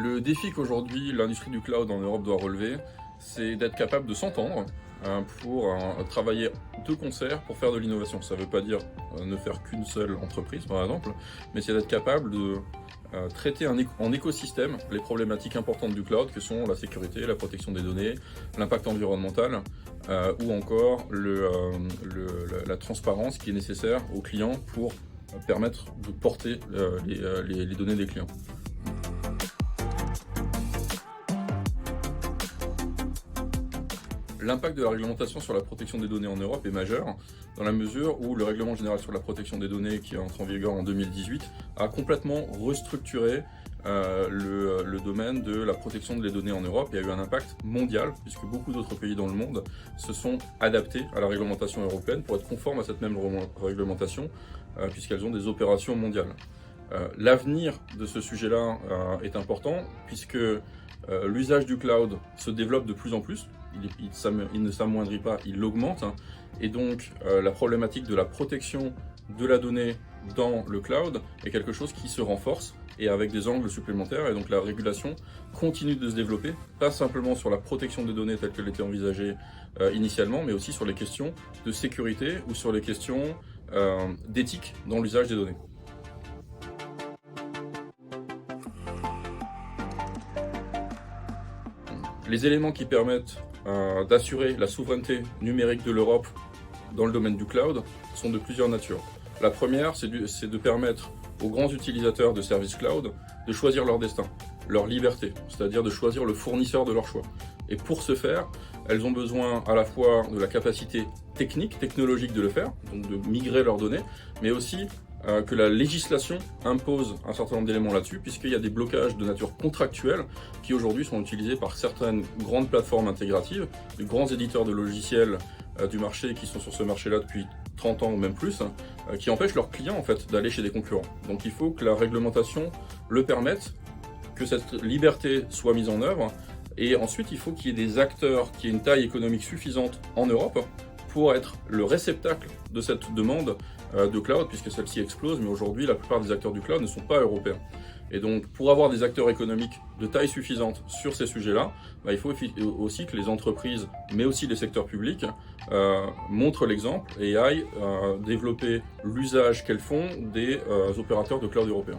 Le défi qu'aujourd'hui l'industrie du cloud en Europe doit relever, c'est d'être capable de s'entendre pour travailler de concert pour faire de l'innovation. Ça ne veut pas dire ne faire qu'une seule entreprise, par exemple, mais c'est d'être capable de traiter en écosystème les problématiques importantes du cloud, que sont la sécurité, la protection des données, l'impact environnemental, ou encore la transparence qui est nécessaire aux clients pour permettre de porter les données des clients. L'impact de la réglementation sur la protection des données en Europe est majeur, dans la mesure où le règlement général sur la protection des données, qui est entré en vigueur en 2018, a complètement restructuré le domaine de la protection des données en Europe et a eu un impact mondial, puisque beaucoup d'autres pays dans le monde se sont adaptés à la réglementation européenne pour être conformes à cette même réglementation, puisqu'elles ont des opérations mondiales. L'avenir de ce sujet-là est important, puisque l'usage du cloud se développe de plus en plus. Il ne s'amoindrit pas, il augmente. Et donc la problématique de la protection de la donnée dans le cloud est quelque chose qui se renforce et avec des angles supplémentaires. Et donc la régulation continue de se développer, pas simplement sur la protection des données telle qu'elle était envisagée initialement, mais aussi sur les questions de sécurité ou sur les questions d'éthique dans l'usage des données. Les éléments qui permettent d'assurer la souveraineté numérique de l'Europe dans le domaine du cloud sont de plusieurs natures. La première, c'est de permettre aux grands utilisateurs de services cloud de choisir leur destin, leur liberté, c'est-à-dire de choisir le fournisseur de leur choix. Et pour ce faire, elles ont besoin à la fois de la capacité technologique de le faire, donc de migrer leurs données, mais aussi que la législation impose un certain nombre d'éléments là-dessus, puisqu'il y a des blocages de nature contractuelle qui aujourd'hui sont utilisés par certaines grandes plateformes intégratives, de grands éditeurs de logiciels du marché qui sont sur ce marché-là depuis 30 ans ou même plus, qui empêchent leurs clients en fait d'aller chez des concurrents. Donc il faut que la réglementation le permette, que cette liberté soit mise en œuvre, et ensuite il faut qu'il y ait des acteurs qui aient une taille économique suffisante en Europe pour être le réceptacle de cette demande de cloud, puisque celle-ci explose, mais aujourd'hui la plupart des acteurs du cloud ne sont pas européens. Et donc pour avoir des acteurs économiques de taille suffisante sur ces sujets-là, il faut aussi que les entreprises, mais aussi les secteurs publics, montrent l'exemple et aillent développer l'usage qu'elles font des opérateurs de cloud européens.